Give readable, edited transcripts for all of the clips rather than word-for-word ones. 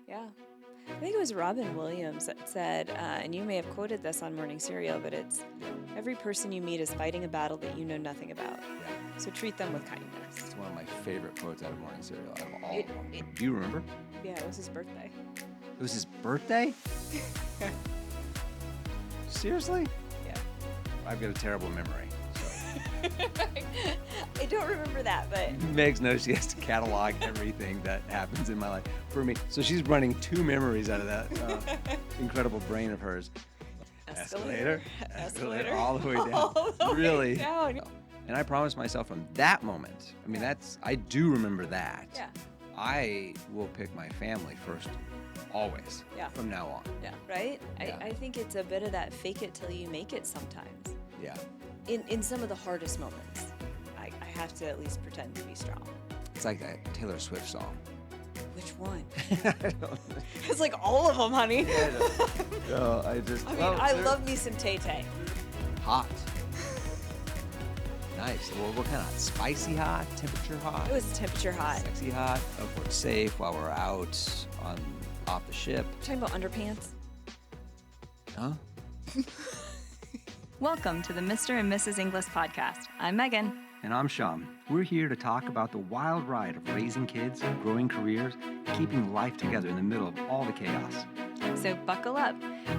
Yeah. I think it was Robin Williams that said, and you may have quoted this on Morning Serial, but it's every person you meet is fighting a battle that you know nothing about. Yeah. So treat them with kindness. It's one of my favorite quotes out of Morning Serial out of all of them. Do you remember? Yeah, it was his birthday. It was his birthday? Seriously? Yeah. I've got a terrible memory. So. I don't remember that, but... Megs knows she has to catalog everything that happens in my life for me. So she's running two memories out of that incredible brain of hers. Escalator, all the way down. All the really? way down. And I promised myself from that moment, I mean, I do remember that. Yeah. I will pick my family first, always, from now on. Yeah, right? Yeah. I think it's a bit of that fake it till you make it sometimes. Yeah. In some of the hardest moments, I have to at least pretend to be strong. It's like a Taylor Swift song. Which one? I don't know. It's like all of them, honey. No, I just... I love me some Tay-Tay. Hot. Nice. Well, what kind of hot? Spicy hot? Temperature hot? It was temperature hot. Sexy hot? If we're safe while we're out off the ship. Talking about underpants. Huh? Welcome to the Mr. and Mrs. Inglis Podcast. I'm Megan. And I'm Shaen. We're here to talk about the wild ride of raising kids, growing careers, and keeping life together in the middle of all the chaos. So buckle up,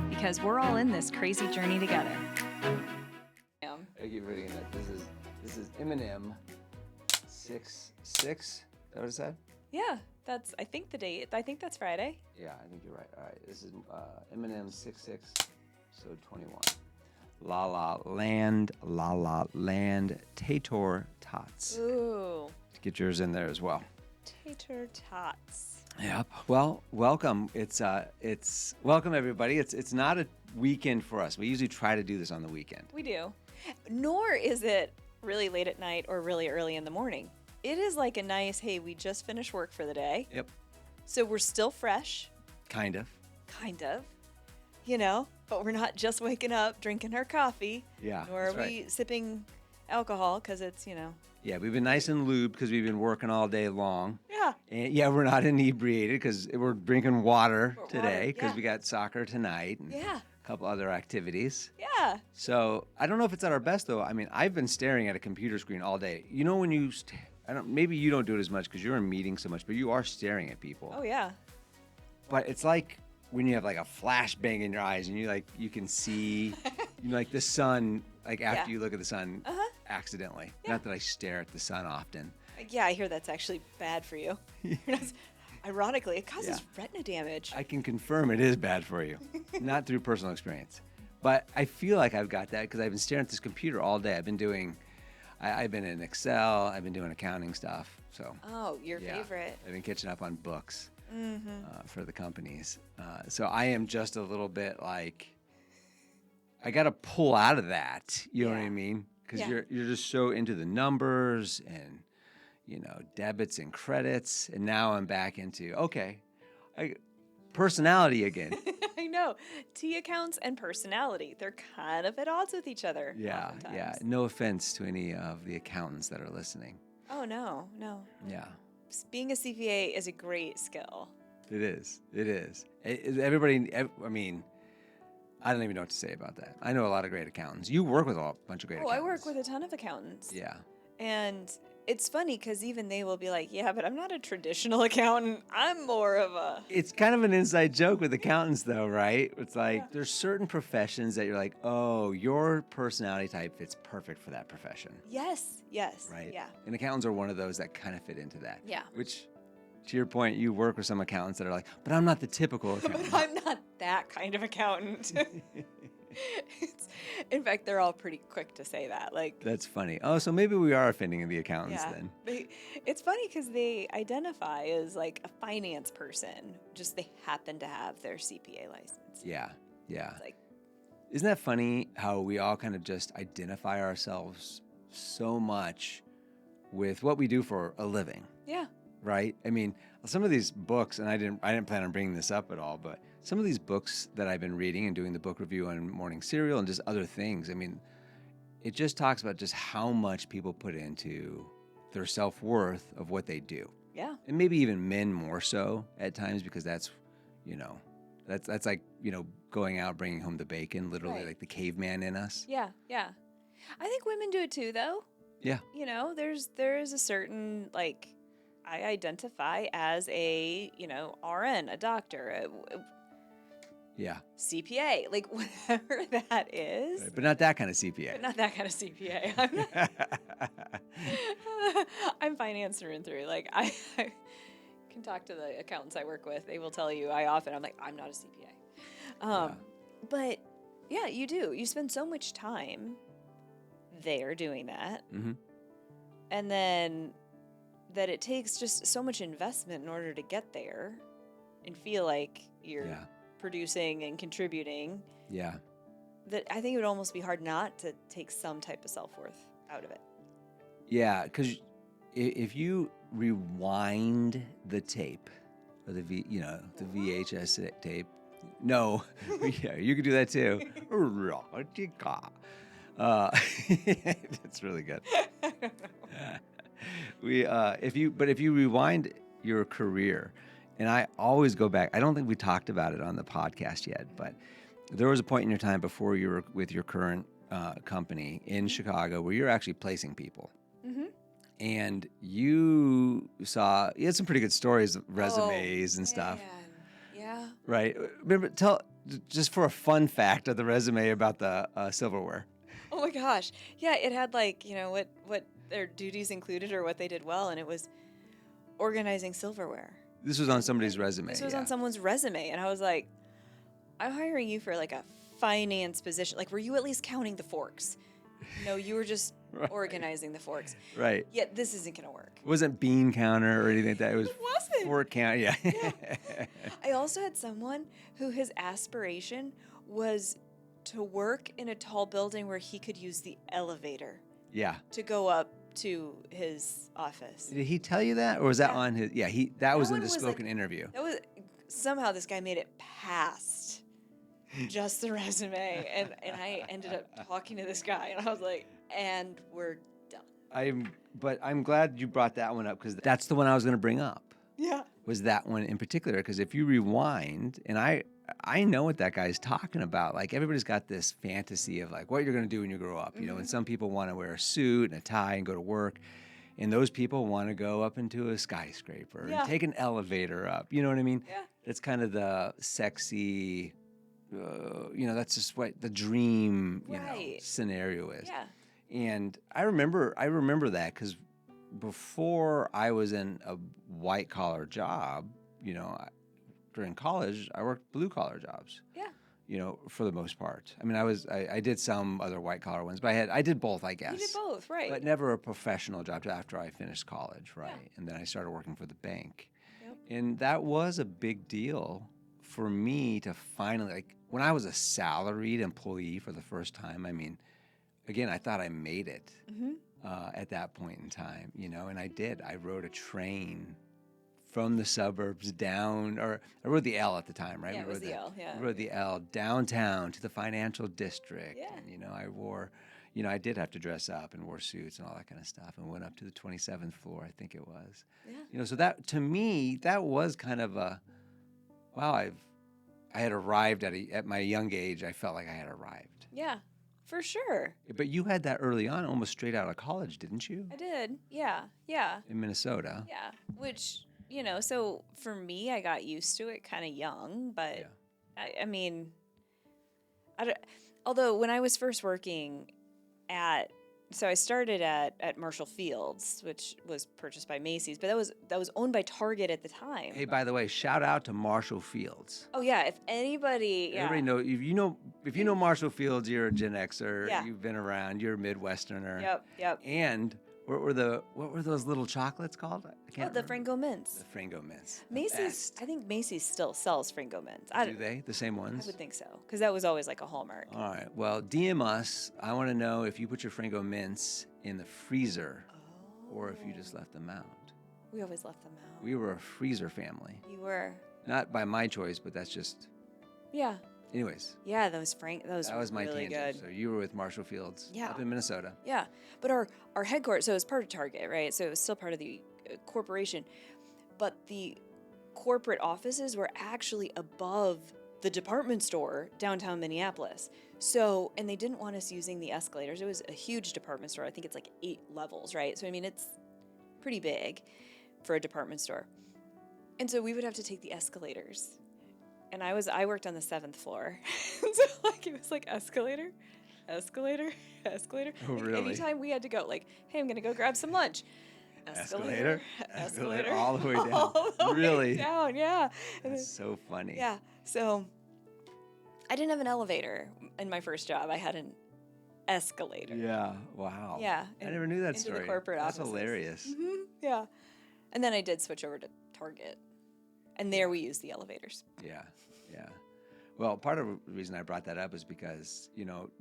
because we're all in this crazy journey together. I keep reading that. This is Eminem 6'6". Is that what it said? Yeah, that's, I think the date. I think that's Friday. Yeah, I think you're right. All right, this is Eminem 6'6", so 21. La La Land, Tator Tots. Ooh. Get yours in there as well. Tater tots. Yep. Well, welcome. It's welcome everybody. It's not a weekend for us. We usually try to do this on the weekend. We do. Nor is it really late at night or really early in the morning. It is like a nice, hey, we just finished work for the day. Yep. So we're still fresh. Kind of. You know, but we're not just waking up, drinking our coffee. Yeah. Nor are we sipping alcohol because it's, Yeah, we've been nice and lubed because we've been working all day long. Yeah. And yeah, we're not inebriated because we're drinking water today because we got soccer tonight and a couple other activities. Yeah. So I don't know if it's at our best though. I mean, I've been staring at a computer screen all day. You know when you, maybe you don't do it as much because you're in meetings so much, but you are staring at people. Oh yeah. But it's like when you have like a flashbang in your eyes and you can see, like the sun, like after you look at the sun accidentally. Yeah. Not that I stare at the sun often. Yeah, I hear that's actually bad for you. Ironically, it causes retina damage. I can confirm it is bad for you, not through personal experience. But I feel like I've got that because I've been staring at this computer all day. I've been in Excel, I've been doing accounting stuff. So. Oh, your favorite. I've been catching up on books for the companies. So I am just a little bit like, I got to pull out of that. You know what I mean? Because you're just so into the numbers and, debits and credits. And now I'm back into, personality again. I know. T accounts and personality. They're kind of at odds with each other. Yeah, oftentimes. yeah. No offense to any of the accountants that are listening. Oh, no. Yeah. Being a CPA is a great skill. It is. Everybody, I mean, I don't even know what to say about that. I know a lot of great accountants. You work with a bunch of great accountants. I work with a ton of accountants. Yeah. And it's funny because even they will be like, yeah, but I'm not a traditional accountant. I'm more of a... It's kind of an inside joke with accountants though, right? It's like there's certain professions that you're like, oh, your personality type fits perfect for that profession. Yes. Right? Yeah. And accountants are one of those that kind of fit into that. Yeah. Which, to your point, you work with some accountants that are like, but I'm not the typical accountant. But I'm not that kind of accountant. In fact, they're all pretty quick to say that. Like, that's funny. Oh, so maybe we are offending the accountants then. It's funny because they identify as like a finance person, just they happen to have their CPA license. Yeah. It's like, isn't that funny how we all kind of just identify ourselves so much with what we do for a living? Yeah. Right? I mean, some of these books, and I didn't plan on bringing this up at all, but some of these books that I've been reading and doing the book review on Morning Serial and just other things, I mean, it just talks about just how much people put into their self-worth of what they do. Yeah. And maybe even men more so at times because that's, you know, that's like, you know, going out, bringing home the bacon, literally Right. like the caveman in us. Yeah. Yeah. I think women do it too, though. Yeah. You know, there is a certain, like, I identify as a, you know, RN, a doctor, Yeah. CPA, like whatever that is. Right, but not that kind of CPA. But not that kind of CPA. I'm not. I'm finance through and through. Like I can talk to the accountants I work with. They will tell you I'm like, I'm not a CPA. But yeah, you do. You spend so much time there doing that. Mm-hmm. And then that it takes just so much investment in order to get there and feel like you're producing and contributing. Yeah. That I think it would almost be hard not to take some type of self-worth out of it. Yeah, because if you rewind the tape, or the VHS tape, no, yeah, you can do that too. That's really good. If you rewind your career, and I always go back. I don't think we talked about it on the podcast yet, but there was a point in your time before you were with your current company in Chicago where you're actually placing people. Mm-hmm. And you had some pretty good stories, resumes and stuff. Man. Yeah. Right. Remember, tell just for a fun fact of the resume about the silverware. Oh my gosh. Yeah, it had like, you know, what their duties included or what they did well, and it was organizing silverware. This was on somebody's resume. This was on someone's resume, and I was like, I'm hiring you for like a finance position. Like, were you at least counting the forks? No, you were just organizing the forks. Right. Yeah, this isn't going to work. It wasn't bean counter or anything like that. It was fork count. Yeah. I also had someone who his aspiration was to work in a tall building where he could use the elevator. Yeah. To go up to his office. Did he tell you that, or was that on his? Yeah, that was in the was spoken interview. That was somehow this guy made it past just the resume, and I ended up talking to this guy, and I was like, and we're done. I'm glad you brought that one up because that's the one I was going to bring up. Yeah. Was that one in particular? Because if you rewind, and I know what that guy's talking about. Like everybody's got this fantasy of like what you're going to do when you grow up, you know, and some people want to wear a suit and a tie and go to work. And those people want to go up into a skyscraper and take an elevator up. You know what I mean? Yeah. That's kind of the sexy, you know, that's just what the dream, you know, scenario is. Yeah. And I remember that because before I was in a white collar job, you know, during college, I worked blue collar jobs. Yeah. You know, for the most part. I mean, I did some other white collar ones, but I did both, I guess. You did both, right? But never a professional job after I finished college, right? Yeah. And then I started working for the bank. Yep. And that was a big deal for me to finally, like, when I was a salaried employee for the first time, I mean, again, I thought I made it at that point in time, you know, and I did. I rode a train from the suburbs down, or I rode the L at the time, right? Yeah, it was the L, yeah. We rode the L downtown to the financial district. Yeah. And, you know, I wore, you know, I did have to dress up and wore suits and all that kind of stuff and went up to the 27th floor, I think it was. Yeah. You know, so that, to me, that was kind of a, wow, I had arrived at my young age. I felt like I had arrived. Yeah, for sure. But you had that early on, almost straight out of college, didn't you? I did. Yeah. Yeah. In Minnesota. Yeah. Which, you know, so for me, I got used to it kind of young, but I mean, although when I was first working so I started at Marshall Fields, which was purchased by Macy's, but that was owned by Target at the time. Hey, by the way, shout out to Marshall Fields. Oh yeah, if anybody, everybody know if you know Marshall Fields, you're a Gen Xer. Yeah. You've been around. You're a Midwesterner. Yep. And what were those little chocolates called? I can't remember. Frango Mints. The Frango Mints. Macy's, I think Macy's still sells Frango Mints. Do they? The same ones? I would think so, because that was always like a hallmark. All right. Well, DM us. I want to know if you put your Frango Mints in the freezer or if you just left them out. We always left them out. We were a freezer family. You were. Not by my choice, but that's just... Yeah. Anyways. Yeah, that was my really tangent. good. So you were with Marshall Fields up in Minnesota. Yeah. But our headquarters, so it was part of Target, right? So it was still part of the corporation. but the corporate offices were actually above the department store downtown Minneapolis. So, and they didn't want us using the escalators. It was a huge department store. I think it's like 8 levels, right? So, I mean, it's pretty big for a department store. And so we would have to take the escalators. And I worked on the 7th floor. So like it was like escalator. Oh, really? Anytime we had to go, like, hey, I'm gonna go grab some lunch. Escalator, Escalator. all the way down. All the Really? way down, yeah. That's so funny. Yeah. So I didn't have an elevator in my first job. I had an escalator. Yeah. Wow. Yeah. I never knew that into story. The corporate That's offices. hilarious. Mm-hmm. Yeah. And then I did switch over to Target. And there we use the elevators. Yeah. Yeah. Well, part of the reason I brought that up is because,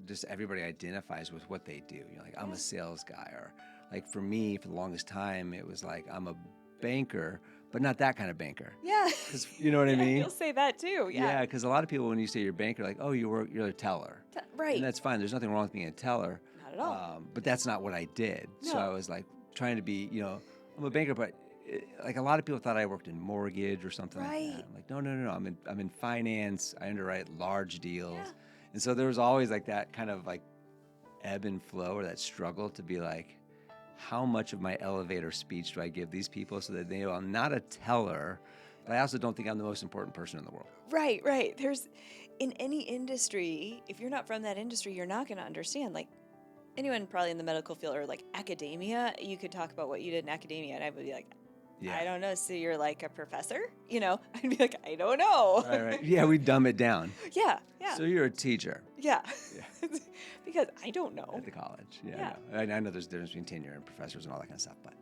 just everybody identifies with what they do. You're like, I'm a sales guy. Or like for me, for the longest time, it was like, I'm a banker, but not that kind of banker. Yeah. Because you know what I mean? You'll say that too. Yeah. Yeah, because a lot of people, when you say you're a banker, like, oh, you're a teller. Right. And that's fine. There's nothing wrong with being a teller. Not at all. But that's not what I did. No. So I was like trying to be, I'm a banker, but like a lot of people thought I worked in mortgage or something like that. I'm like, no. I'm in finance. I underwrite large deals. Yeah. And so there was always like that kind of like ebb and flow, or that struggle to be like, how much of my elevator speech do I give these people so that they know I'm not a teller, but I also don't think I'm the most important person in the world. Right. There's, in any industry, if you're not from that industry, you're not going to understand. Like anyone probably in the medical field or like academia, you could talk about what you did in academia, and I would be like, Yeah. I don't know. So you're like a professor? I'd be like, I don't know. Right. Yeah, we dumb it down. Yeah. So you're a teacher. Yeah. Because I don't know. At the college. Yeah. I know there's a difference between tenure and professors and all that kind of stuff, but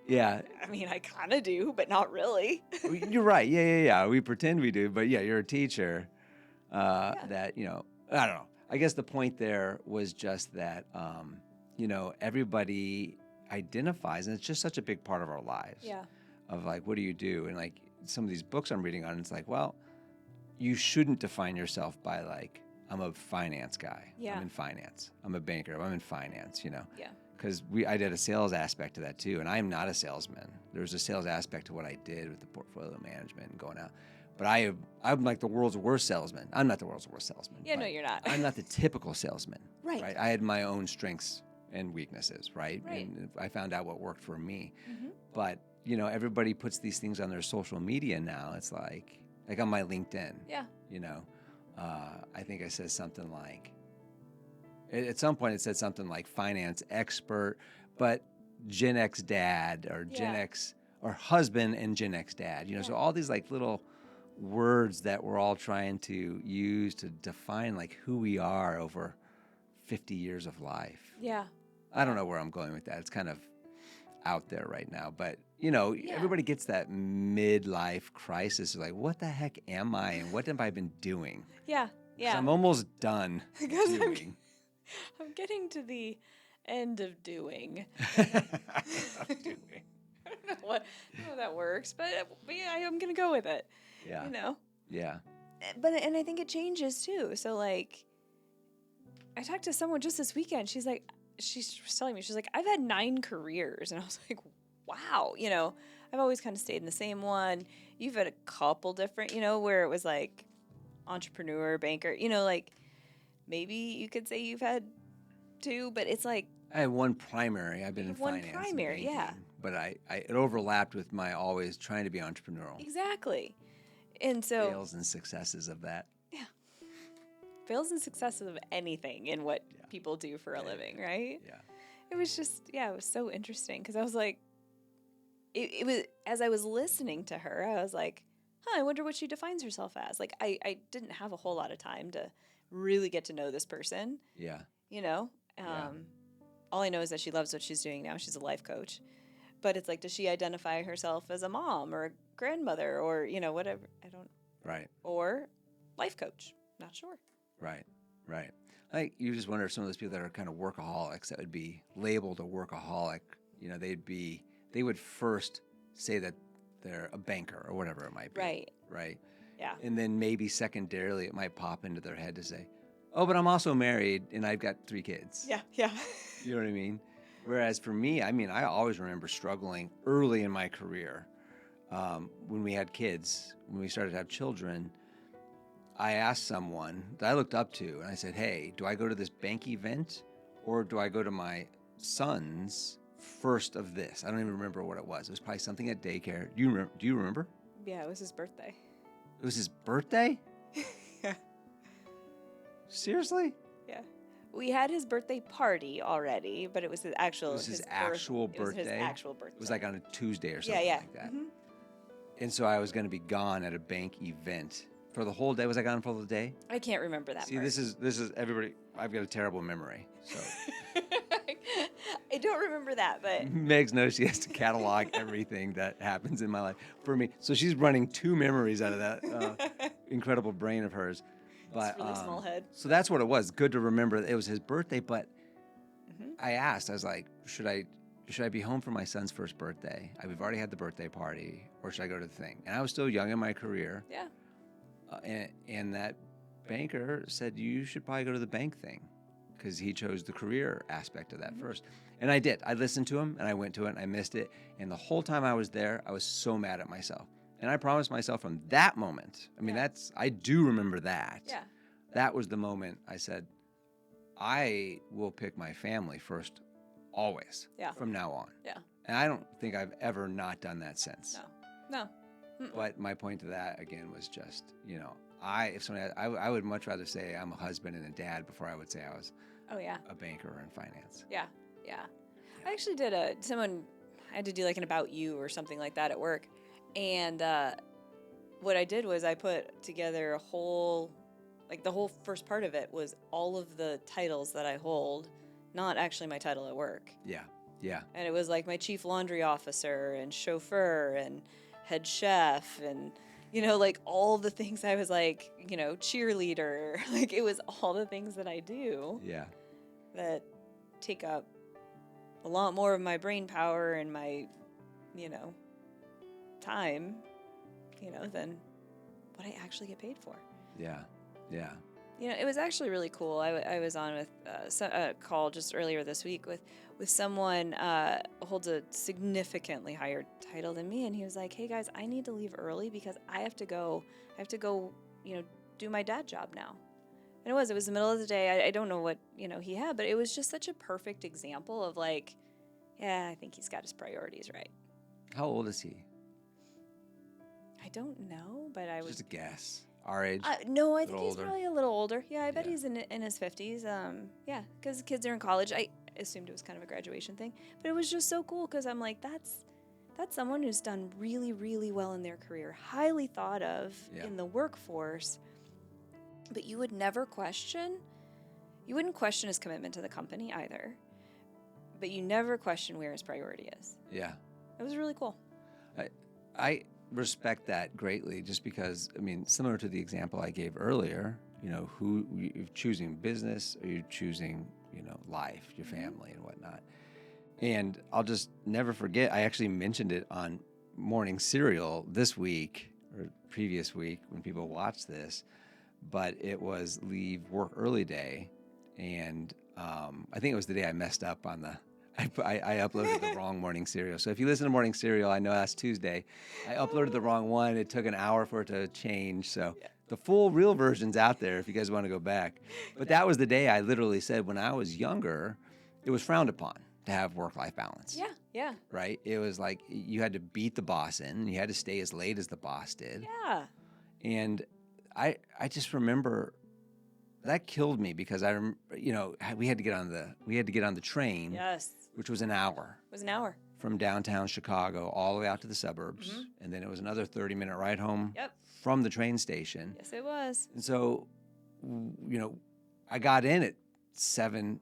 yeah. I mean, I kind of do, but not really. You're right. Yeah. We pretend we do, but yeah, you're a teacher that, I don't know. I guess the point there was just that, everybody identifies, and it's just such a big part of our lives. Yeah. Of like, what do you do? And like some of these books I'm reading on, it's like, well, you shouldn't define yourself by like, I'm a finance guy. Yeah. I'm in finance. I'm a banker. I'm in finance, Yeah. Because I did a sales aspect to that too, and I'm not a salesman. There's a sales aspect to what I did with the portfolio management and going out. But I'm like the world's worst salesman. I'm not the world's worst salesman. Yeah, no, you're not. I'm not the typical salesman. Right. I had my own strengths and weaknesses, right? Right. And I found out what worked for me. Mm-hmm. But, everybody puts these things on their social media now. It's like on my LinkedIn. Yeah. I think I said something like, at some point it said something like finance expert, but Gen X dad, or Gen X, or husband and Gen X dad, so all these like little words that we're all trying to use to define like who we are over 50 years of life. Yeah. I don't know where I'm going with that. It's kind of out there right now, but everybody gets that midlife crisis. Like, what the heck am I, and what have I been doing? Yeah. 'Cause I'm almost done Because doing. I'm getting to the end of doing. I don't know how that works, but yeah, I'm gonna go with it. Yeah. Yeah. But I think it changes too. So like, I talked to someone just this weekend. She was telling me, she's like, I've had 9 careers, and I was like, wow. I've always kind of stayed in the same one. You've had a couple different, where it was like entrepreneur, banker. Like maybe you could say you've had 2, but it's like I had one primary. I've been in one finance. primary, and banking, but it overlapped with my always trying to be entrepreneurial. exactly. And so Fails and successes of that. fails and successes of anything in what people do for a living, right? Yeah. It was just, it was so interesting because I was like, it was, as I was listening to her, I was like, I wonder what she defines herself as. Like, I didn't have a whole lot of time to really get to know this person. Yeah. All I know is that she loves what she's doing now. She's a life coach. But it's like, does she identify herself as a mom or a grandmother or, whatever? I don't. Right. Or life coach. Not sure. Right. Like, you just wonder if some of those people that are kind of workaholics, that would be labeled a workaholic, they would first say that they're a banker or whatever it might be. Right. Yeah. And then maybe secondarily it might pop into their head to say, oh, but I'm also married and I've got 3 kids. Yeah. You know what I mean? Whereas for me, I always remember struggling early in my career when we had kids, when we started to have children, I asked someone that I looked up to, and I said, hey, do I go to this bank event or do I go to my son's first of this? I don't even remember what it was. It was probably something at daycare. Do you remember? Yeah, it was his birthday. It was his birthday? Yeah. Seriously? Yeah. We had his birthday party already, but it was his actual. It was his actual birthday? It was his actual birthday. It was like on a Tuesday or something like that. Mm-hmm. And so I was going to be gone at a bank event for the whole day. Was I gone for the day? I can't remember that. See, part. this is everybody. I've got a terrible memory. So I don't remember that, but Megs knows she has to catalog everything that happens in my life for me. So she's running two memories out of that incredible brain of hers. But it's really small head. So that's what it was. Good to remember that it was his birthday. But I asked, I was like, should I be home for my son's first birthday? We've already had the birthday party, or should I go to the thing? And I was still young in my career. Yeah. And that banker said, you should probably go to the bank thing, because he chose the career aspect of that first. And I did. I listened to him, and I went to it, and I missed it. And the whole time I was there, I was so mad at myself. And I promised myself from that moment, I mean, I do remember that. Yeah. That was the moment I said, I will pick my family first always from now on. Yeah. And I don't think I've ever not done that since. No. But my point to that, again, was just, I would much rather say I'm a husband and a dad before I would say I was a banker in finance. Yeah. I actually did I had to do like an about you or something like that at work. And what I did was I put together a whole, like the whole first part of it was all of the titles that I hold, not actually my title at work. Yeah. And it was like my chief laundry officer and chauffeur and head chef and, like all the things I was like, cheerleader. Like it was all the things that I do. Yeah. That take up a lot more of my brain power and my, time, than what I actually get paid for. Yeah. It was actually really cool. I was on with a call just earlier this week with someone holds a significantly higher title than me, and he was like, "Hey guys, I need to leave early because I have to go, do my dad job now." And it was the middle of the day. I don't know what he had, but it was just such a perfect example of like, yeah, I think he's got his priorities right. How old is he? I don't know, but I was just a guess. Our age? No, I think he's probably a little older. Yeah, I bet he's in his 50s. Because kids are in college. I assumed it was kind of a graduation thing. But it was just so cool because I'm like, that's someone who's done really, really well in their career, highly thought of in the workforce. But you would never question. You wouldn't question his commitment to the company either. But you never question where his priority is. Yeah. It was really cool. I respect that greatly, just because, similar to the example I gave earlier, who you're choosing business or you're choosing, life, your family and whatnot. And I'll just never forget, I actually mentioned it on morning cereal this week or previous week when people watch this, but it was leave work early day. And I think it was the day I messed up on I uploaded the wrong morning cereal. So if you listen to morning cereal, I know that's Tuesday. I uploaded the wrong one. It took an hour for it to change. So the full real version's out there if you guys want to go back. But that was the day I literally said when I was younger, it was frowned upon to have work-life balance. Yeah. Right? It was like you had to beat the boss in and you had to stay as late as the boss did. Yeah. And I just remember that killed me because we had to get on the train. Yes. Which was an hour. It was an hour. From downtown Chicago all the way out to the suburbs. Mm-hmm. And then it was another 30-minute ride home from the train station. Yes, it was. And so, I got in at 7:15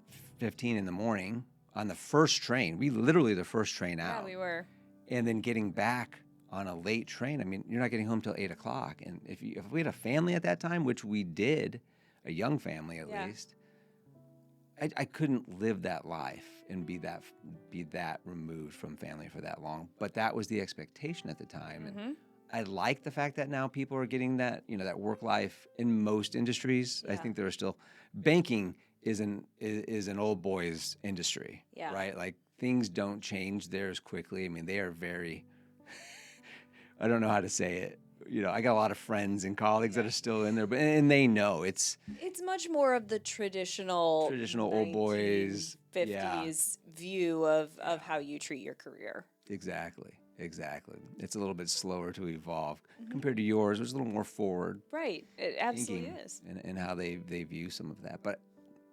in the morning on the first train. Literally the first train out. Yeah, we were. And then getting back on a late train. You're not getting home till 8 o'clock. And if we had a family at that time, which we did, a young family at least, I couldn't live that life and be that removed from family for that long. But that was the expectation at the time. Mm-hmm. And I like the fact that now people are getting that, that work life in most industries. Yeah. I think there are still banking is an old boys industry, right? Like things don't change there as quickly. They are very I don't know how to say it. I got a lot of friends and colleagues that are still in there, and they know it's much more of the traditional old boys, 50s view of how you treat your career. Exactly. It's a little bit slower to evolve compared to yours, which is a little more forward. Right. It absolutely is. And how they view some of that. But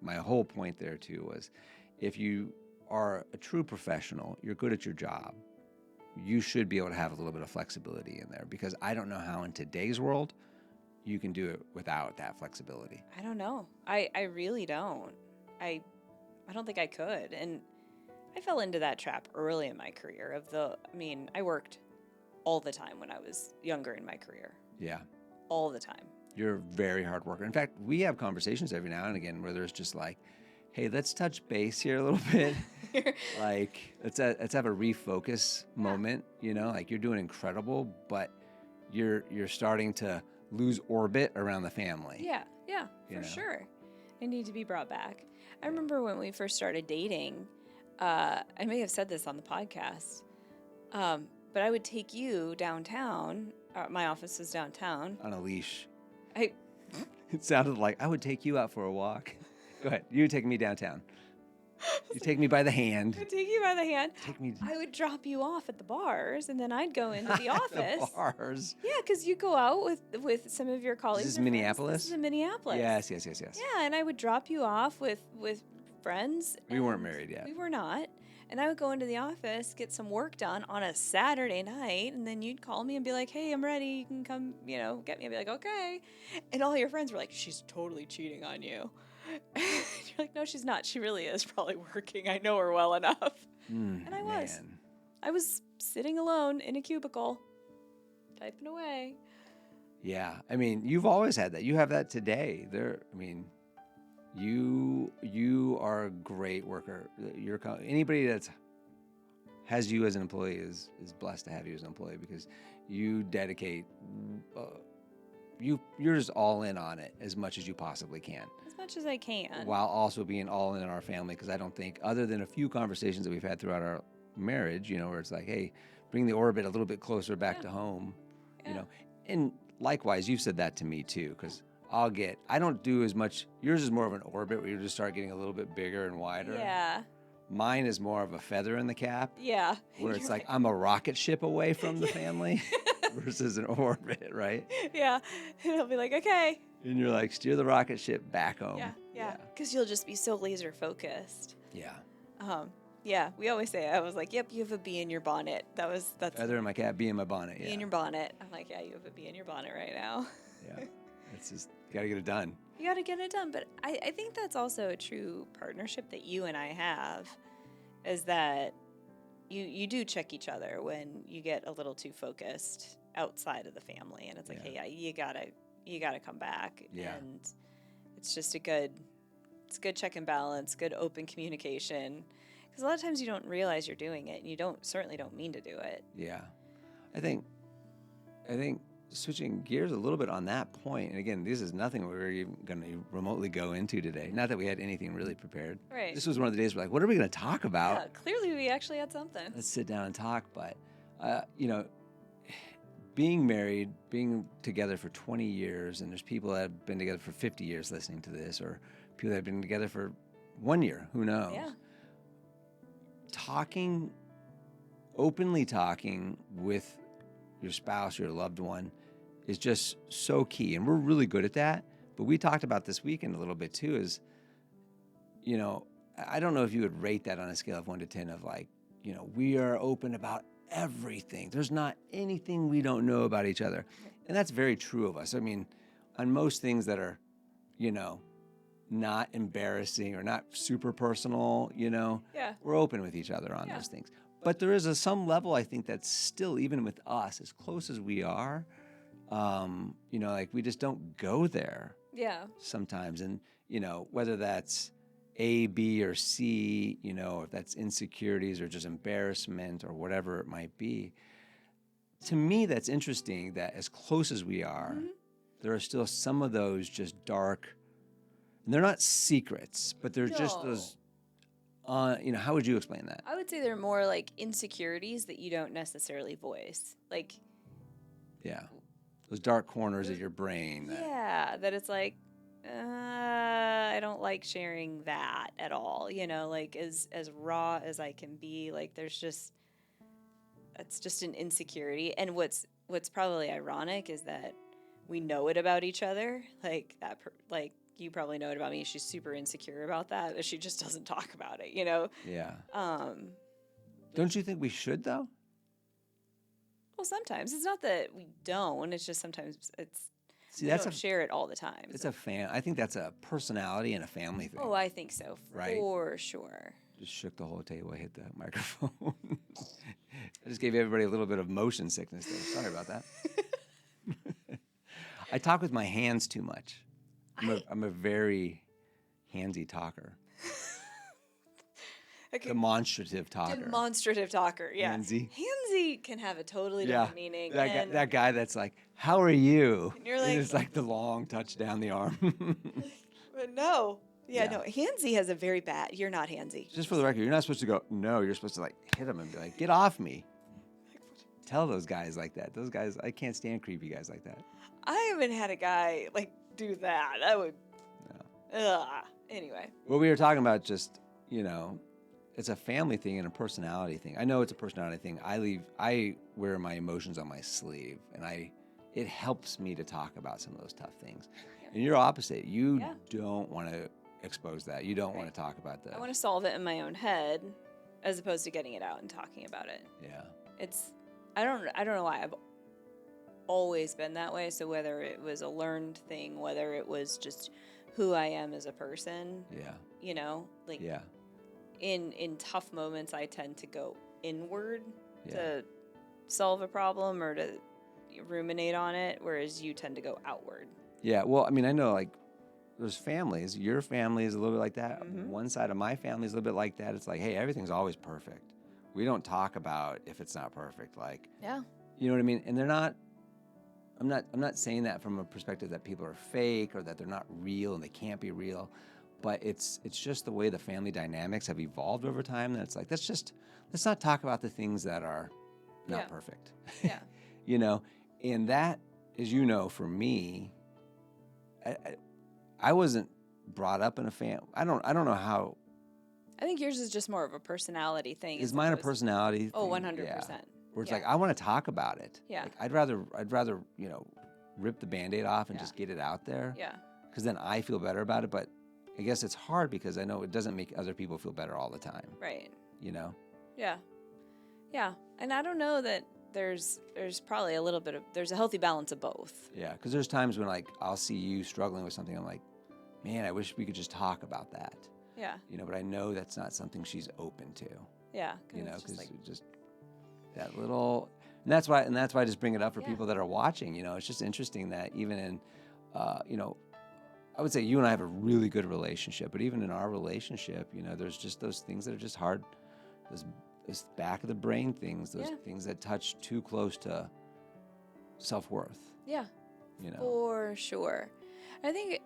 my whole point there too was, if you are a true professional, you're good at your job, you should be able to have a little bit of flexibility in there, because I don't know how in today's world you can do it without that flexibility. I don't know. I really don't. I don't think I could. And I fell into that trap early in my career I worked all the time when I was younger in my career. Yeah. All the time. You're a very hard worker. In fact, we have conversations every now and again where there's just like, hey, let's touch base here a little bit. Like, let's have a refocus moment. Like, you're doing incredible, but you're starting to lose orbit around the family. Yeah, for sure. I need to be brought back. I remember when we first started dating, I may have said this on the podcast, but I would take you downtown. My office is downtown. On a leash. It sounded like I would take you out for a walk. Go ahead. You would take me downtown. You take me by the hand. I'd take you by the hand. Take me. I would drop you off at the bars, and then I'd go into the office. The bars. Yeah, because you go out with some of your colleagues. This is Minneapolis? This is in Minneapolis. Yes. Yeah, and I would drop you off with friends. We weren't married yet. We were not. And I would go into the office, get some work done on a Saturday night, and then you'd call me and be like, hey, I'm ready. You can come, get me. I'd be like, okay. And all your friends were like, she's totally cheating on you. You're like, no, she's not. She really is probably working. I know her well enough. And I was. Man. I was sitting alone in a cubicle, typing away. Yeah. You've always had that. You have that today. You are a great worker. Anybody that has you as an employee is blessed to have you as an employee, because you dedicate. You're just all in on it as much as you possibly can. As much as I can. While also being all in our family, because I don't think, other than a few conversations that we've had throughout our marriage, where it's like, hey, bring the orbit a little bit closer back to home, And likewise, you've said that to me too, because I don't do as much. Yours is more of an orbit where you just start getting a little bit bigger and wider. Yeah. Mine is more of a feather in the cap. Yeah. Where it's like I'm a rocket ship away from the family versus an orbit, right? Yeah. And I'll be like, okay. And you're like, steer the rocket ship back home. Yeah. Because you'll just be so laser focused. Yeah. Yeah. We always say, I was like, yep, you have a bee in your bonnet. That's feather in my cap, bee in my bonnet. Bee in your bonnet. I'm like, yeah, you have a bee in your bonnet right now. Yeah. It's just, you got to get it done. You got to get it done. But I think that's also a true partnership that you and I have, is that you do check each other when you get a little too focused outside of the family. And it's like, hey, you gotta come back. Yeah. And it's just a good check and balance, good open communication. Because a lot of times you don't realize you're doing it, and you certainly don't mean to do it. Yeah. I think switching gears a little bit on that point, and again, this is nothing we're even going to remotely go into today. Not that we had anything really prepared. Right. This was one of the days we're like, what are we going to talk about? Yeah, clearly we actually had something. Let's sit down and talk. But, being married, being together for 20 years, and there's people that have been together for 50 years listening to this, or people that have been together for 1 year, who knows? Yeah. Openly talking with your spouse, your loved one, is just so key. And we're really good at that. But we talked about this weekend a little bit too, is, I don't know if you would rate that on a scale of 1 to 10 of like, we are open about everything. There's not anything we don't know about each other. And that's very true of us. On most things that are, not embarrassing or not super personal, we're open with each other on those things. But there is some level, I think, that's still, even with us, as close as we are, like we just don't go there. Yeah. Sometimes. And, whether that's A, B, or C, if that's insecurities or just embarrassment or whatever it might be. To me, that's interesting that as close as we are, there are still some of those just dark, and they're not secrets, but they're just those, how would you explain that? I would say they're more like insecurities that you don't necessarily voice. Like, Yeah. Those dark corners of your brain. That it's like, I don't like sharing that at all. Like as raw as I can be. Like it's just an insecurity. And what's probably ironic is that we know it about each other. Like like you probably know it about me. She's super insecure about that, but she just doesn't talk about it. Yeah. Don't you think we should though? Well, sometimes it's not that we don't. It's just sometimes See, we that's don't share it all the time. It's I think that's a personality and a family thing. Oh, I think so, right? For sure. Just shook the whole table. I hit the microphone. I just gave everybody a little bit of motion sickness there. Sorry about that. I talk with my hands too much. I'm a very handsy talker. Demonstrative talker. Yeah. Handsy can have a totally different meaning. That guy that's like, how are you? And you're like, it's like the long touch down the arm. But no. Yeah, no. Handsy has a very bad. You're not handsy. Just for the record, you're not supposed to go, no, you're supposed to like hit him and be like, get off me. Tell those guys like that. Those guys, I can't stand creepy guys like that. I haven't had a guy like do that. I would. No. Anyway. What we were talking about, just, it's a family thing and a personality thing. I know it's a personality thing. I wear my emotions on my sleeve, and it helps me to talk about some of those tough things. Yeah. And you're opposite. You don't want to expose that. You don't want to talk about that. I want to solve it in my own head, as opposed to getting it out and talking about it. Yeah. I don't know why. I've always been that way. So whether it was a learned thing, whether it was just who I am as a person. Yeah. In tough moments, I tend to go inward to solve a problem or to ruminate on it, whereas you tend to go outward. Yeah, well, I mean, I know, like, there's families. Your family is a little bit like that. Mm-hmm. One side of my family is a little bit like that. It's like, hey, everything's always perfect. We don't talk about if it's not perfect. Like, you know what I mean? And they're not. I'm not saying that from a perspective that people are fake or that they're not real and they can't be real. But it's just the way the family dynamics have evolved over time. That it's like, let's not talk about the things that are not perfect. Yeah. And that, as you know, for me, I wasn't brought up in a family. I don't know how. I think yours is just more of a personality thing. Is mine a personality thing? Oh, 100%. Where it's like, I want to talk about it. Yeah. Like, I'd rather rip the Band-Aid off and just get it out there. Yeah. Because then I feel better about it. But I guess it's hard because I know it doesn't make other people feel better all the time. Right. Yeah. Yeah. And I don't know that there's probably there's a healthy balance of both. Yeah. Because there's times when, like, I'll see you struggling with something. I'm like, man, I wish we could just talk about that. Yeah. But I know that's not something she's open to. Yeah. Because just that little, and that's why I just bring it up for people that are watching. It's just interesting that even in, I would say you and I have a really good relationship, but even in our relationship, there's just those things that are just hard, those back of the brain things, those things that touch too close to self-worth. Yeah. For sure. I think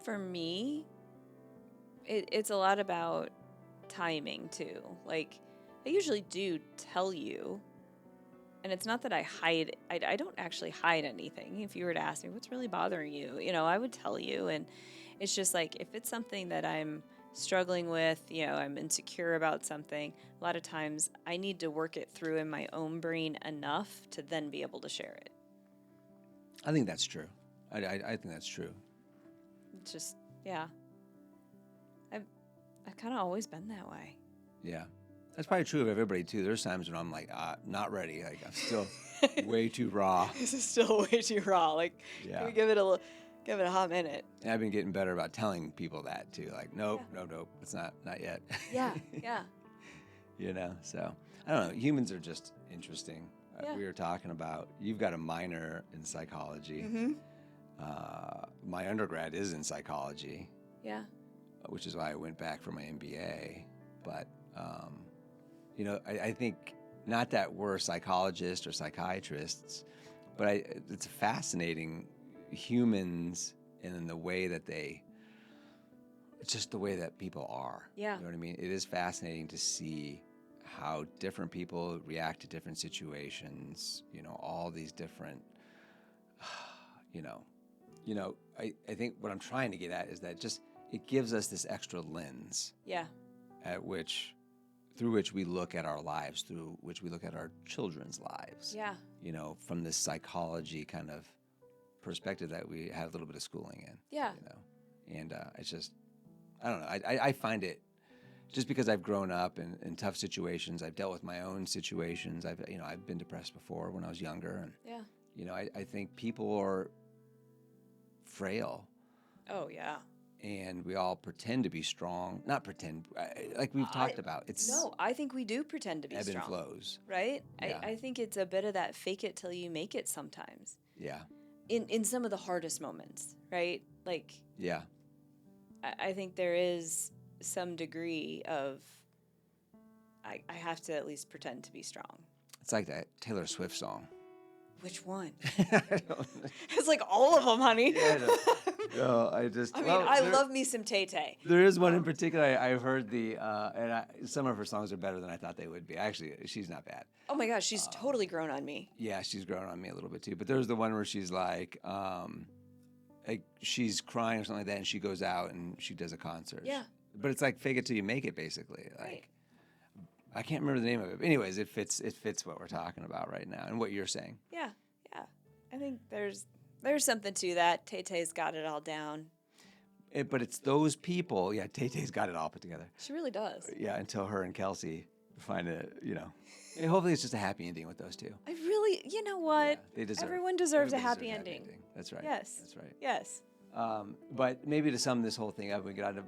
for me, it's a lot about timing too. Like, I usually do tell you, and it's not that I hide. I don't actually hide anything. If you were to ask me, what's really bothering you? I would tell you. And it's just like, if it's something that I'm struggling with, I'm insecure about something, a lot of times I need to work it through in my own brain enough to then be able to share it. I think that's true. I think that's true. It's just, I've kind of always been that way. Yeah. That's probably true of everybody, too. There's times when I'm like, not ready. Like, I'm still way too raw. This is still way too raw. Like, can we give it a hot minute? And I've been getting better about telling people that, too. Like, nope, it's not yet. Yeah. So, I don't know. Humans are just interesting. We were talking about, you've got a minor in psychology. Mm-hmm. My undergrad is in psychology. Yeah. Which is why I went back for my MBA. But, I think not that we're psychologists or psychiatrists, but it's fascinating humans and in the way that it's just the way that people are. Yeah. You know what I mean? It is fascinating to see how different people react to different situations, all these different I think what I'm trying to get at is that just it gives us this extra lens Yeah. through which we look at our lives, through which we look at our children's lives. Yeah. From this psychology kind of perspective that we had a little bit of schooling in. Yeah. And it's just, I don't know. I find it, just because I've grown up in tough situations, I've dealt with my own situations. I've been depressed before when I was younger, and Yeah. I think people are frail, Oh, yeah. and we all pretend to be strong. Not pretend, like we've talked about. It's No, I think we do pretend to be ebb strong. and flows. Right? Yeah. I think it's a bit of that fake it till you make it sometimes. Yeah, In some of the hardest moments, right? Like, yeah, I think there is some degree of, I have to at least pretend to be strong. it's like that Taylor Swift song. Which one? I don't know. It's like all of them, honey. Yeah, no, I just. I mean, I love me some Tay-Tay. There is one in particular I've heard some of her songs are better than I thought they would be. Actually, she's not bad. Oh my gosh, she's totally grown on me. Yeah, she's grown on me a little bit too. But there's the one where she's like she's crying or something like that, and she goes out and she does a concert. Yeah. But it's like fake it till you make it, basically. Like, Right. I can't remember the name of it. But anyways, it fits what we're talking about right now and what you're saying. Yeah, yeah. I think there's something to that. Tay-Tay's got it all down. But it's those people. Yeah, Tay-Tay's got it all put together. She really does. Yeah, until her and Kelsey find it, And hopefully it's just a happy ending with those two. I really, you know what? Yeah, they deserve. Everyone deserves a everybody happy deserves ending. That's right. Yes. That's right. Yes. But maybe to sum this whole thing up, we get out of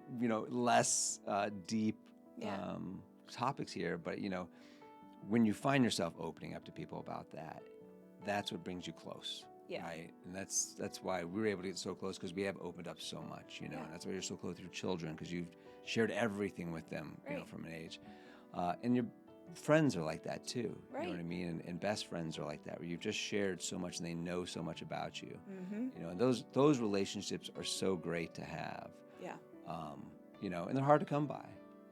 less deep Yeah. topics here. But when you find yourself opening up to people about that, that's what brings you close. Yeah. Right. And that's why we were able to get so close, because we have opened up so much. And that's why you're so close with your children, because you've shared everything with them. Right. From an age, and your friends are like that too. Right. You know what I mean? And best friends are like that, where you've just shared so much and they know so much about you. Mm-hmm. And those relationships are so great to have. Yeah. And they're hard to come by.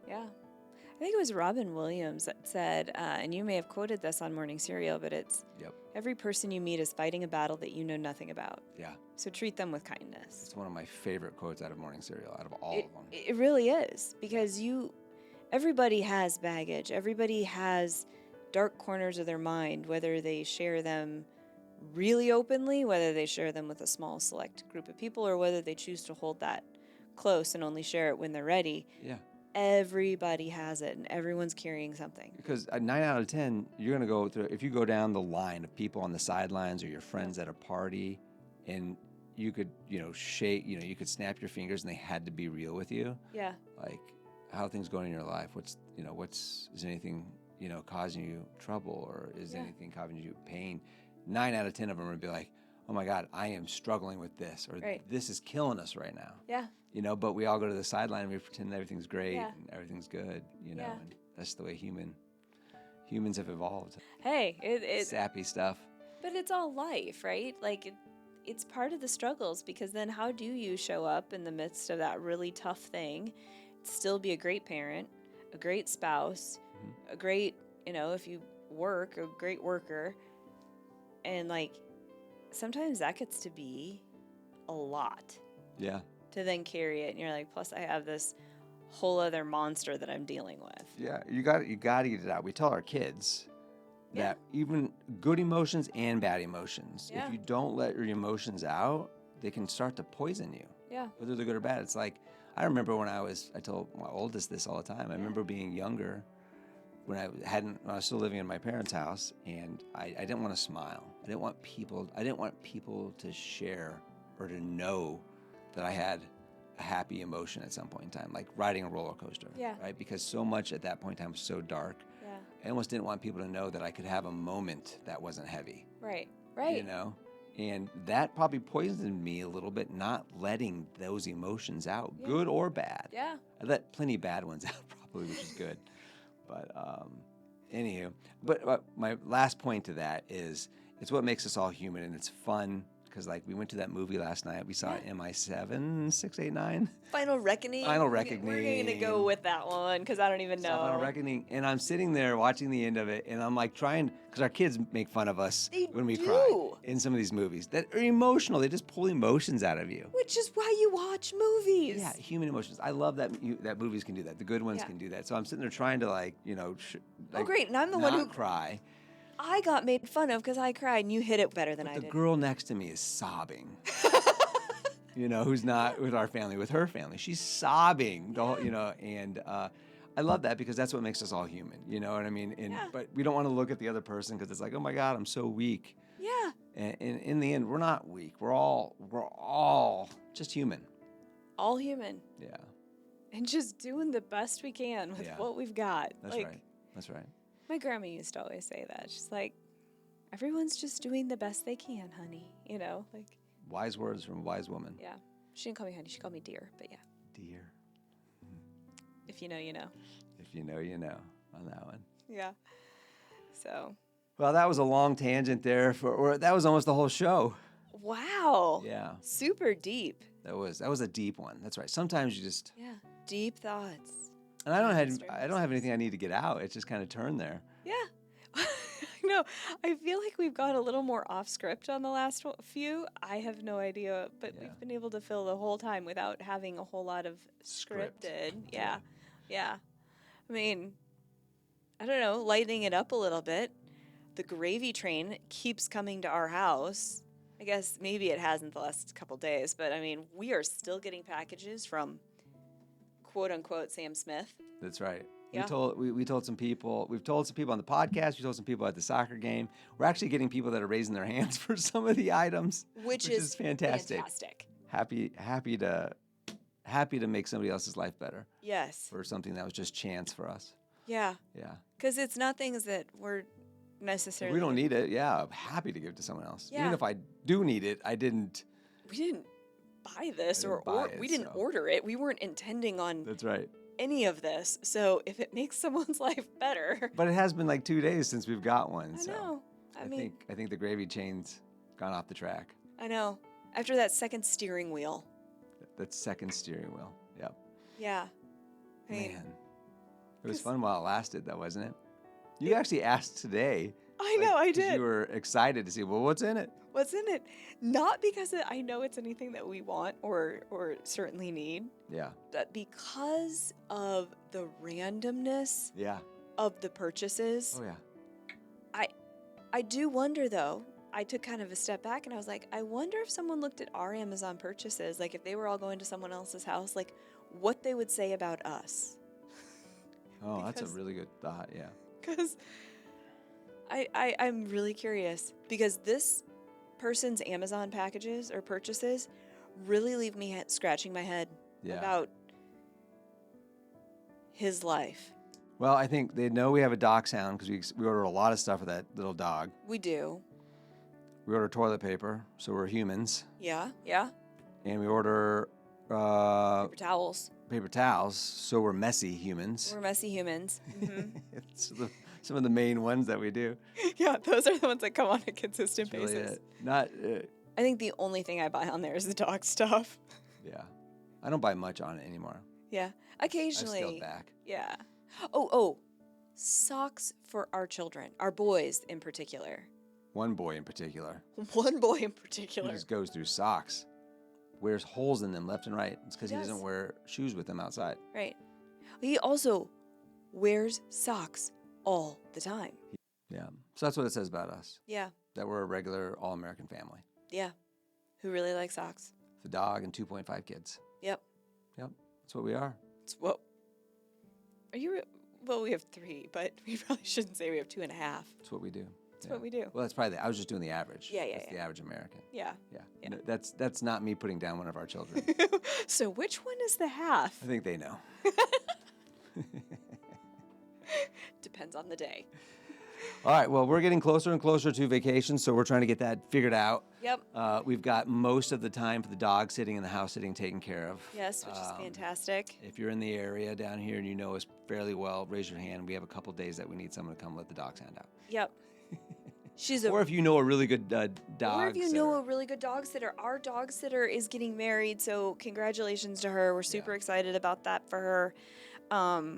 Yeah. I think it was Robin Williams that said, and you may have quoted this on Morning Cereal, but it's, Yep. every person you meet is fighting a battle that you know nothing about. Yeah. So treat them with kindness. It's one of my favorite quotes out of Morning Cereal, out of all of them. It really is, because everybody has baggage. Everybody has dark corners of their mind, whether they share them really openly, whether they share them with a small select group of people, or whether they choose to hold that close and only share it when they're ready. Yeah. Everybody has it, and everyone's carrying something. Because 9 out of 10, you're going to go through, if you go down the line of people on the sidelines or your friends at a party, and you could, shake, you could snap your fingers and they had to be real with you. Yeah. Like, how are things going in your life? Is anything, causing you trouble, or is anything causing you pain? 9 out of 10 of them would be like, oh my God, I am struggling with this, or Right. this is killing us right now. Yeah. But we all go to the sideline and we pretend everything's great Yeah. and everything's good, Yeah. and that's the way humans have evolved. Hey, it's Sappy stuff. but it's all life, right? Like it's part of the struggles, because then how do you show up in the midst of that really tough thing, still be a great parent, a great spouse, a great, if you work, a great worker, and like sometimes that gets to be a lot Yeah. to then carry it, and you're like, plus I have this whole other monster that I'm dealing with. Yeah. You got to get it out. We tell our kids that even good emotions and bad emotions, Yeah. if you don't let your emotions out, they can start to poison you. Yeah. Whether they're good or bad. It's like, I remember when I told my oldest this all the time. I remember being younger, when I was still living in my parents' house, and I didn't want to smile. I didn't want people to share or to know that I had a happy emotion at some point in time, like riding a roller coaster. Yeah. Right? Because so much at that point in time was so dark. Yeah. I almost didn't want people to know that I could have a moment that wasn't heavy. Right. Right. And that probably poisoned me a little bit, not letting those emotions out, good or bad. Yeah. I let plenty of bad ones out probably, which is good. But anywho, but my last point to that is, it's what makes us all human, and it's fun because like we went to that movie last night. We saw MI7 689. Final Reckoning. Final Reckoning. We're going to go with that one because I don't even know. Final Reckoning, and I'm sitting there watching the end of it, and I'm like trying, because our kids make fun of us when we cry in some of these movies that are emotional. They just pull emotions out of you. Which is why you watch movies. Yeah, human emotions. I love that that movies can do that. The good ones can do that. So I'm sitting there trying to like, great, and I'm the one who cry. I got made fun of because I cried, and you hit it better than I did. The girl next to me is sobbing. Who's not with our family, with her family. She's sobbing, and I love that because that's what makes us all human. You know what I mean? But we don't want to look at the other person because it's like, oh my God, I'm so weak. Yeah. And in the end, we're not weak. We're all just human. All human. Yeah. And just doing the best we can with what we've got. That's right. That's right. My grandma used to always say that. She's like, everyone's just doing the best they can, honey. Like. Wise words from a wise woman. Yeah. She didn't call me honey. She called me dear, but yeah. Dear. If you know, you know. If you know, you know on that one. Yeah. So. Well, that was a long tangent there. That was almost the whole show. Wow. Yeah. Super deep. That was a deep one. That's right. Sometimes you just. Yeah. Deep thoughts. And I don't have anything I need to get out. It just kind of turned there. Yeah. I know. I feel like we've gone a little more off script on the last few. I have no idea, but we've been able to fill the whole time without having a whole lot of scripted. Yeah. Yeah. I mean, I don't know, lighting it up a little bit. The gravy train keeps coming to our house. I guess maybe it hasn't the last couple days, but I mean, we are still getting packages from quote unquote Sam Smith. That's right. Yeah. We told some people. We've told some people on the podcast. We told some people at the soccer game. We're actually getting people that are raising their hands for some of the items, which is fantastic. Happy to make somebody else's life better. Yes. For something that was just chance for us. Yeah. Yeah. Because it's not things that we're necessarily. We don't need it. Yeah, I'm happy to give it to someone else. Yeah. Even if I do need it, We didn't buy this we didn't order it. We weren't intending on. That's right. Any of this. So if it makes someone's life better. But it has been like 2 days since we've got one. I know. I think the gravy chain's gone off the track. I know. After that second steering wheel. That second steering wheel. Yep. Yeah. Man. It was fun while it lasted, though, wasn't it? You actually asked today. I know, I did. You were excited to see, well, what's in it? What's in it? Not because I know it's anything that we want or certainly need. Yeah. But because of the randomness of the purchases. Oh, yeah. I do wonder, though. I took kind of a step back and I was like, I wonder if someone looked at our Amazon purchases, like if they were all going to someone else's house, like what they would say about us. Oh, that's a really good thought, yeah. Because I'm really curious because this person's Amazon packages or purchases really leave me scratching my head about his life. Well, I think they know we have a dachshund because we order a lot of stuff for that little dog. We do. We order toilet paper, so we're humans. Yeah, yeah. And we order paper towels. Paper towels, so we're messy humans. We're messy humans. Mm-hmm. It's some of the main ones that we do. Yeah, those are the ones that come on a consistent basis. I think the only thing I buy on there is the dog stuff. Yeah. I don't buy much on it anymore. Yeah. Occasionally. I've scaled back. Yeah. Oh. Socks for our children. Our boys in particular. One boy in particular. He just goes through socks. Wears holes in them left and right. It's because he doesn't wear shoes with them outside. Right. He also wears socks all the time. Yeah. So that's what it says about us. Yeah. That we're a regular all-American family. Yeah. Who really likes socks. The dog and 2.5 kids. Yep. That's what we are. Are you? Well, we have 3, but we probably shouldn't say we have 2.5. That's what we do. That's what we do. Well, that's probably I was just doing the average. Yeah. That's the average American. Yeah. No, that's not me putting down one of our children. So which one is the half? I think they know. Depends on the day. All right. Well, we're getting closer and closer to vacation, so we're trying to get that figured out. Yep. We've got most of the time for the dog sitting and the house sitting taken care of. Yes, which is fantastic. If you're in the area down here and you know us fairly well, raise your hand. We have a couple days that we need someone to come let the dogs hand out. Yep. Or if you know a really good dog Or if you sitter. know a really good dog sitter. Our dog sitter is getting married, so congratulations to her. We're super excited about that for her.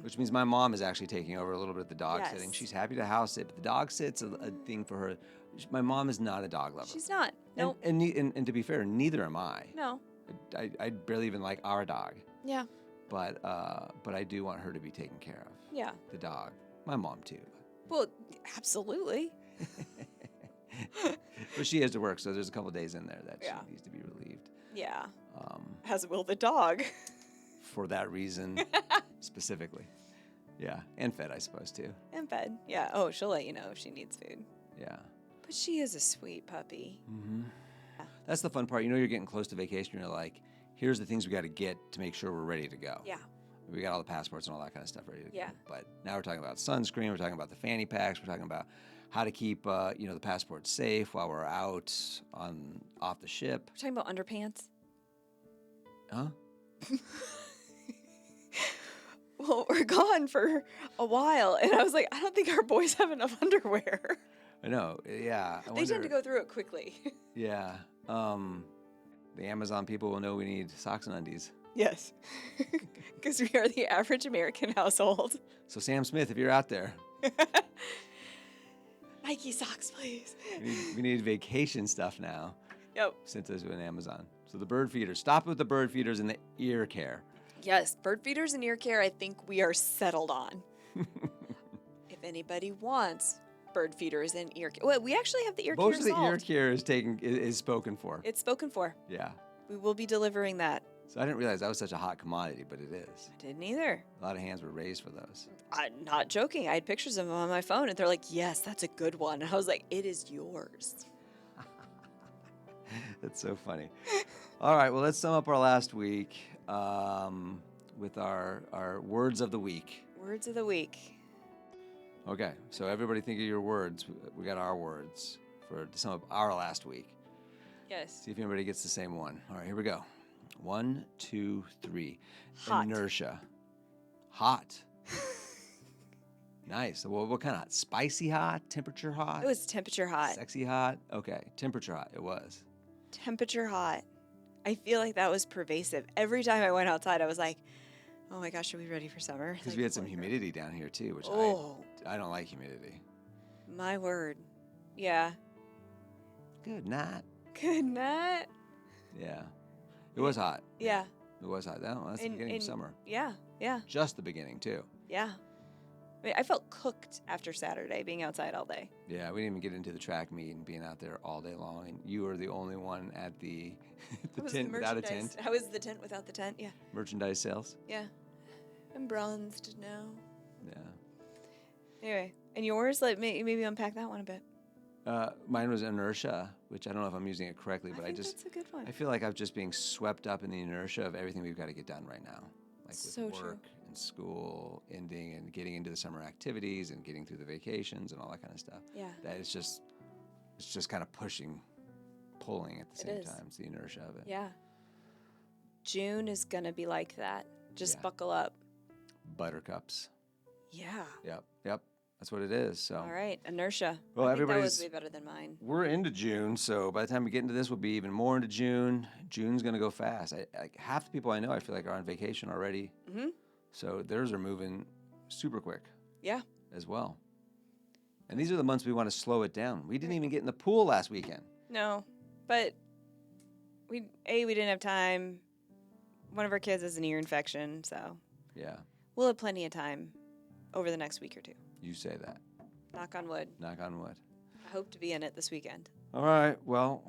Which means my mom is actually taking over a little bit of the dog Yes. sitting. She's happy to house sit, but the dog sit's a thing for her. My mom is not a dog lover. She's not. Nope. And to be fair, neither am I. No. I barely even like our dog. Yeah. But I do want her to be taken care of. Yeah. The dog. My mom too. Well, absolutely. But she has to work, so there's a couple days in there that Yeah. she needs to be relieved. Yeah. As will the dog. For that reason, specifically. Yeah, and fed, I suppose, too. And fed. Yeah. Oh, she'll let you know if she needs food. Yeah. But she is a sweet puppy. Mm-hmm. That's the fun part. You know, you're getting close to vacation. You're like, here's the things we got to get to make sure we're ready to go. Yeah. We got all the passports and all that kind of stuff ready to Yeah. go. But now we're talking about sunscreen. We're talking about the fanny packs. We're talking about how to keep, the passport safe while we're out off the ship. We're talking about underpants. Huh? Well, we're gone for a while, and I was like, I don't think our boys have enough underwear. I know. Yeah. They tend to go through it quickly. Yeah. The Amazon people will know we need socks and undies. Yes. Because we are the average American household. So Sam Smith, if you're out there, Nike socks, please. we need vacation stuff now. Yep. Since there's an Amazon. So the bird feeders. Stop with the bird feeders and the ear care. Yes, bird feeders and ear care, I think we are settled on. If anybody wants bird feeders and ear care. Well, we actually have the ear care Most of the ear solved. care is spoken for. It's spoken for. Yeah. We will be delivering that. So I didn't realize that was such a hot commodity, but it is. I didn't either. A lot of hands were raised for those. I'm not joking. I had pictures of them on my phone, and they're like, yes, that's a good one. And I was like, it is yours. That's so funny. All right, well, let's sum up our last week with our words of the week. Words of the week. Okay, so everybody think of your words. We got our words to sum up our last week. Yes. See if anybody gets the same one. All right, here we go. 1, 2, 3. Hot. Inertia. Hot. Nice. Well, what kind of hot? Spicy hot? Temperature hot? It was temperature hot. Sexy hot? Okay, temperature hot. It was. Temperature hot. I feel like that was pervasive. Every time I went outside, I was like, oh my gosh, are we ready for summer? Because Like, we had some holy crap. humidity down here too, which Oh, I don't like humidity. my word. Yeah. Good night. Good night. Yeah. It was hot. Yeah. It was hot. That's the beginning of summer. Yeah. Yeah. Just the beginning too. Yeah. I mean, I felt cooked after Saturday being outside all day. Yeah, we didn't even get into the track meet and being out there all day long. And you were the only one at the I was tent the without a merchandise- tent. I was the tent without the tent. Yeah. Merchandise sales. Yeah. I'm bronzed now. Yeah. Anyway, and yours? Like maybe unpack that one a bit. Mine was inertia, which I don't know if I'm using it correctly, but I think that's a good one. I feel like I'm just being swept up in the inertia of everything we've got to get done right now. Like with So work true. and school ending and getting into the summer activities and getting through the vacations and all that kind of stuff. Yeah. That it's just kind of pulling at the It same is. time. It's the inertia of it. Yeah. June is going to be like that. Just Yeah. buckle up. Buttercups. Yeah. Yep. That's what it is. So All right. Inertia. Well, I think that everybody's- was way better than mine. we're into June, so by the time we get into this, we'll be even more into June. June's gonna go fast. Like half the people I know, I feel like are on vacation already. Mm-hmm. So theirs are moving super quick Yeah. as well. And these are the months we want to slow it down. We didn't even get in the pool last weekend. No, but we didn't have time. One of our kids has an ear infection, so Yeah, we'll have plenty of time over the next week or two. you say that. Knock on wood. Knock on wood. I hope to be in it this weekend. All right. Well,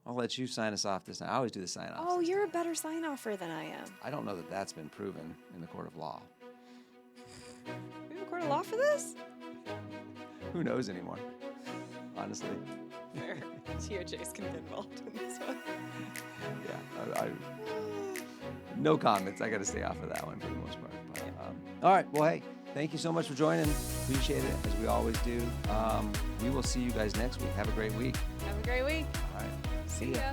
I'll let you sign us off this time. I always do the sign off. Oh, you're a better sign-offer than I am. I don't know that that's been proven in the court of law. We have a court of law for this? Who knows anymore? Honestly. Fair. DOJ's going to get involved in this one. Yeah. No comments. I got to stay off of that one for the most part. But, all right. Well, hey, thank you so much for joining. Appreciate it, as we always do. We will see you guys next week. Have a great week. Have a great week. All right. See ya. ya.